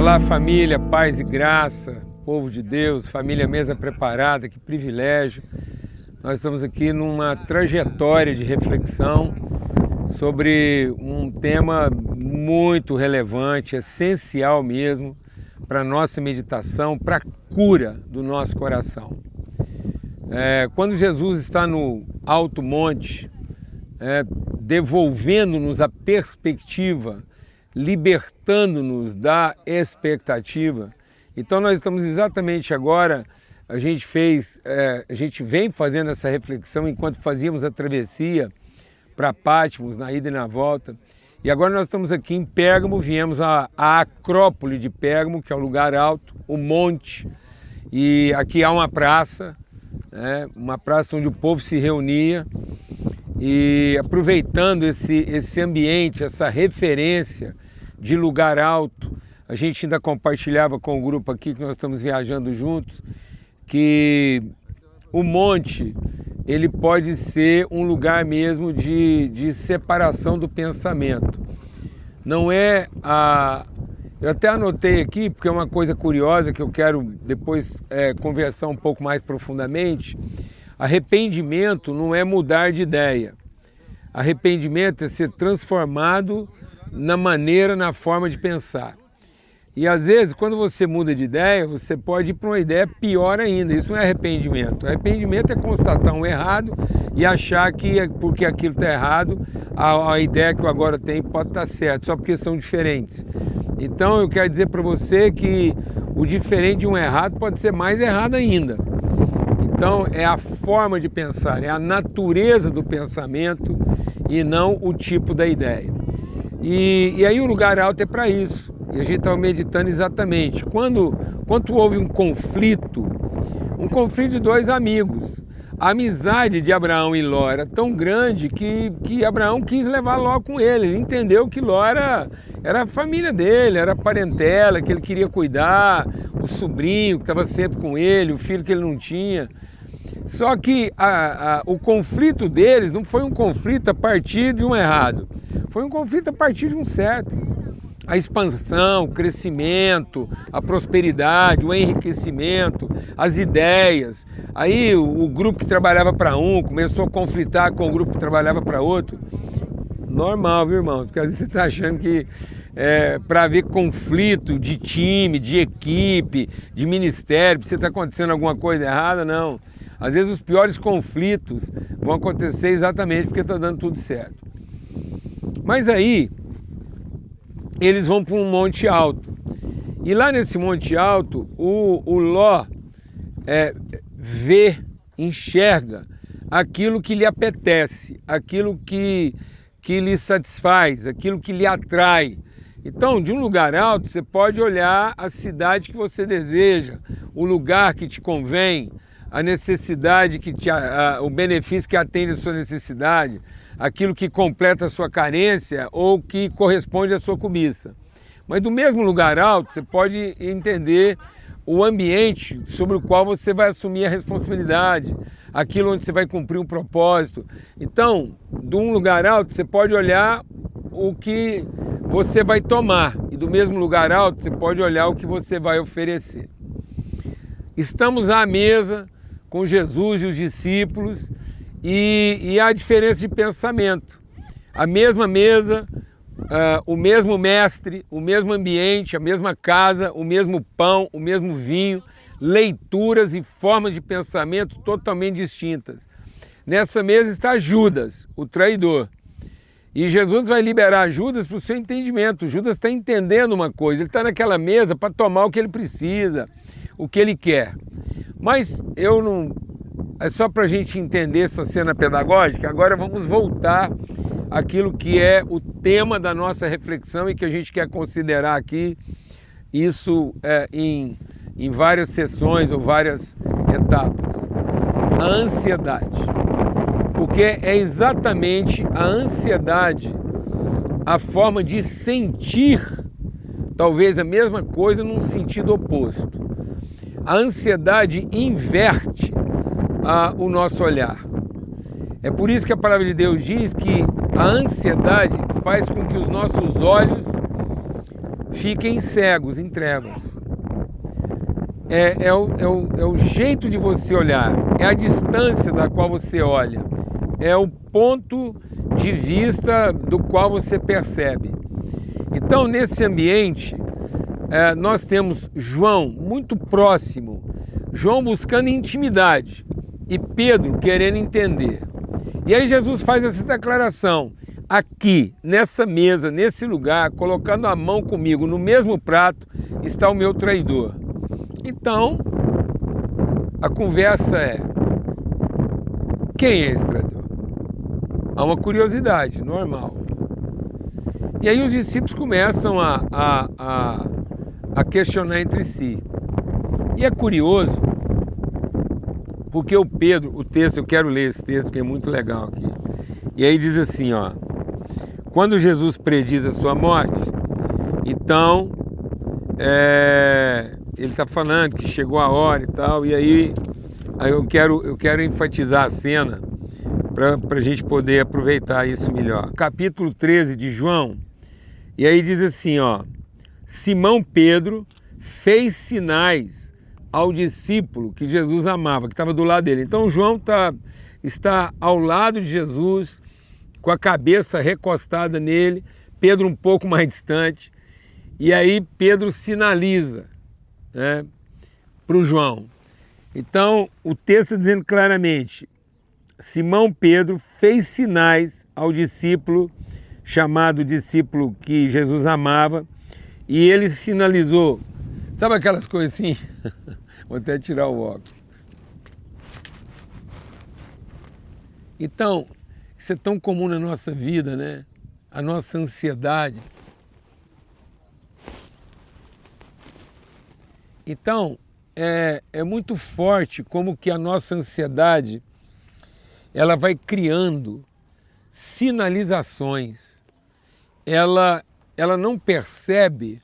Olá família, paz e graça, povo de Deus, família Mesa Preparada, que privilégio. Nós estamos aqui numa trajetória de reflexão sobre um tema muito relevante, essencial mesmo para a nossa meditação, para a cura do nosso coração. Quando Jesus está no alto monte, devolvendo-nos a perspectiva, libertando-nos da expectativa. Então nós estamos exatamente agora, a gente vem fazendo essa reflexão enquanto fazíamos a travessia para Patmos, na ida e na volta. E agora nós estamos aqui em Pérgamo, viemos à Acrópole de Pérgamo, que é o lugar alto, o monte. E aqui há uma praça onde o povo se reunia. E aproveitando esse ambiente, essa referência de lugar alto, a gente ainda compartilhava com o grupo aqui que nós estamos viajando juntos, que o monte ele pode ser um lugar mesmo de separação do pensamento. Não é eu até anotei aqui, porque é uma coisa curiosa que eu quero depois conversar um pouco mais profundamente. Arrependimento não é mudar de ideia. Arrependimento é ser transformado na forma de pensar. E às vezes, quando você muda de ideia, você pode ir para uma ideia pior ainda. Isso não é arrependimento. Arrependimento é constatar um errado e achar que porque aquilo está errado, a ideia que eu agora tenho pode estar certa, só porque são diferentes. Então eu quero dizer para você que o diferente de um errado pode ser mais errado ainda. Então é a forma de pensar, é a natureza do pensamento e não o tipo da ideia. E aí o lugar alto é para isso. E a gente estava meditando exatamente. Quando houve um conflito de dois amigos, a amizade de Abraão e Ló era tão grande que Abraão quis levar Ló com ele. Ele entendeu que Ló era a família dele, era a parentela que ele queria cuidar, o sobrinho que estava sempre com ele, o filho que ele não tinha. Só que o conflito deles não foi um conflito a partir de um errado, foi um conflito a partir de um certo. A expansão, o crescimento, a prosperidade, o enriquecimento, as ideias. Aí o grupo que trabalhava para um começou a conflitar com o grupo que trabalhava para outro. Normal, viu, irmão? Porque às vezes você está achando que para haver conflito de time, de equipe, de ministério, precisa estar acontecendo alguma coisa errada, não. Às vezes os piores conflitos vão acontecer exatamente porque está dando tudo certo. Mas aí eles vão para um monte alto. E lá nesse monte alto, o Ló enxerga aquilo que lhe apetece, aquilo que lhe satisfaz, aquilo que lhe atrai. Então, de um lugar alto, você pode olhar a cidade que você deseja, o lugar que te convém, a necessidade o benefício que atende a sua necessidade, aquilo que completa a sua carência ou que corresponde à sua cobiça. Mas do mesmo lugar alto, você pode entender o ambiente sobre o qual você vai assumir a responsabilidade, aquilo onde você vai cumprir um propósito. Então, de um lugar alto, você pode olhar o que você vai tomar e do mesmo lugar alto, você pode olhar o que você vai oferecer. Estamos à mesa com Jesus e os discípulos e há diferença de pensamento. A mesma mesa, o mesmo mestre, o mesmo ambiente, a mesma casa, o mesmo pão, o mesmo vinho, leituras e formas de pensamento totalmente distintas. Nessa mesa está Judas, o traidor. E Jesus vai liberar Judas para o seu entendimento. Judas está entendendo uma coisa, ele está naquela mesa para tomar o que ele precisa, o que ele quer. Mas é só para a gente entender essa cena pedagógica. Agora vamos voltar àquilo que é o tema da nossa reflexão e que a gente quer considerar aqui, isso em várias sessões ou várias etapas. A ansiedade. Porque é exatamente a ansiedade a forma de sentir talvez a mesma coisa num sentido oposto. A ansiedade inverte o nosso olhar. É por isso que a palavra de Deus diz que a ansiedade faz com que os nossos olhos fiquem cegos em trevas. É o jeito de você olhar, é a distância da qual você olha, é o ponto de vista do qual você percebe. Então, nesse ambiente, nós temos João muito próximo, João buscando intimidade e Pedro querendo entender. E aí Jesus faz essa declaração: aqui, nessa mesa, nesse lugar, colocando a mão comigo no mesmo prato, está o meu traidor. Então, a conversa é: quem é esse traidor? Há uma curiosidade normal. E aí os discípulos começam a questionar entre si. E é curioso, porque o Pedro, o texto, eu quero ler esse texto, porque é muito legal aqui. E aí diz assim, ó: quando Jesus prediz a sua morte, então ele está falando que chegou a hora e tal, e aí eu quero enfatizar a cena para a gente poder aproveitar isso melhor. Capítulo 13 de João, e aí diz assim, ó: Simão Pedro fez sinais ao discípulo que Jesus amava, que estava do lado dele. Então João está ao lado de Jesus, com a cabeça recostada nele, Pedro um pouco mais distante, e aí Pedro sinaliza, né, para o João. Então o texto está dizendo claramente: Simão Pedro fez sinais ao discípulo, chamado discípulo que Jesus amava, e ele sinalizou. Sabe aquelas coisas assim? Vou até tirar o óculos. Então, isso é tão comum na nossa vida, né? A nossa ansiedade. Então, é muito forte como que a nossa ansiedade, ela vai criando sinalizações. Ela não percebe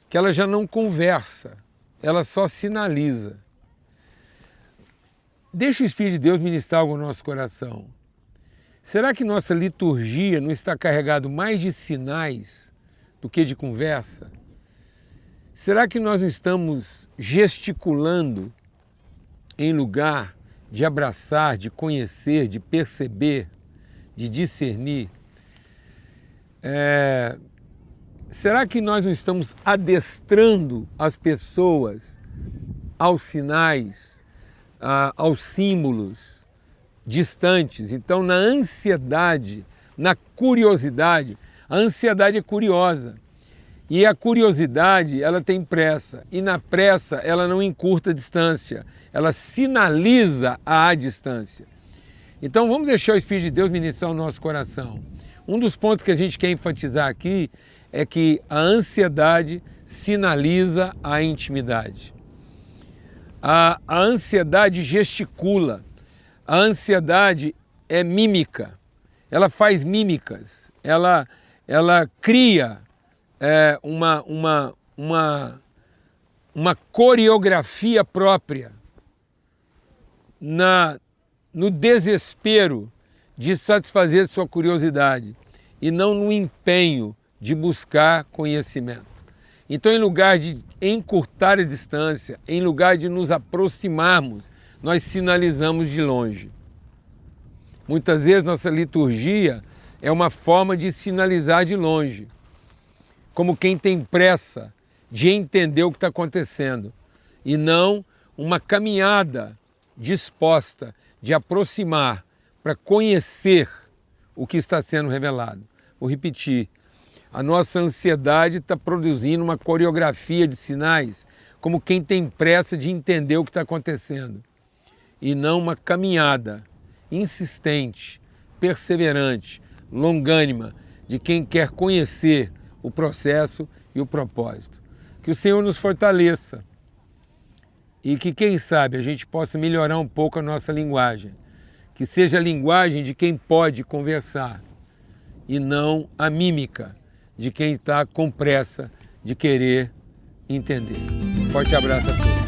que ela já não conversa, ela só sinaliza. Deixa o Espírito de Deus ministrar algo no nosso coração. Será que nossa liturgia não está carregada mais de sinais do que de conversa? Será que nós não estamos gesticulando em lugar de abraçar, de conhecer, de perceber, de discernir? Será que nós não estamos adestrando as pessoas aos sinais, aos símbolos distantes? Então, na ansiedade, na curiosidade, a ansiedade é curiosa. E a curiosidade, ela tem pressa. E na pressa, ela não encurta a distância. Ela sinaliza a distância. Então, vamos deixar o Espírito de Deus ministrar o nosso coração. Um dos pontos que a gente quer enfatizar aqui é que a ansiedade sinaliza a intimidade. A ansiedade gesticula. A ansiedade é mímica. Ela faz mímicas. Ela cria uma coreografia própria no desespero de satisfazer sua curiosidade e não no empenho de buscar conhecimento. Então, em lugar de encurtar a distância, em lugar de nos aproximarmos, nós sinalizamos de longe. Muitas vezes nossa liturgia é uma forma de sinalizar de longe, como quem tem pressa de entender o que está acontecendo, e não uma caminhada disposta de aproximar para conhecer o que está sendo revelado. Vou repetir: a nossa ansiedade está produzindo uma coreografia de sinais, como quem tem pressa de entender o que está acontecendo, e não uma caminhada insistente, perseverante, longânima, de quem quer conhecer o processo e o propósito. Que o Senhor nos fortaleça e que, quem sabe, a gente possa melhorar um pouco a nossa linguagem, que seja a linguagem de quem pode conversar e não a mímica de quem está com pressa de querer entender. Forte abraço a todos.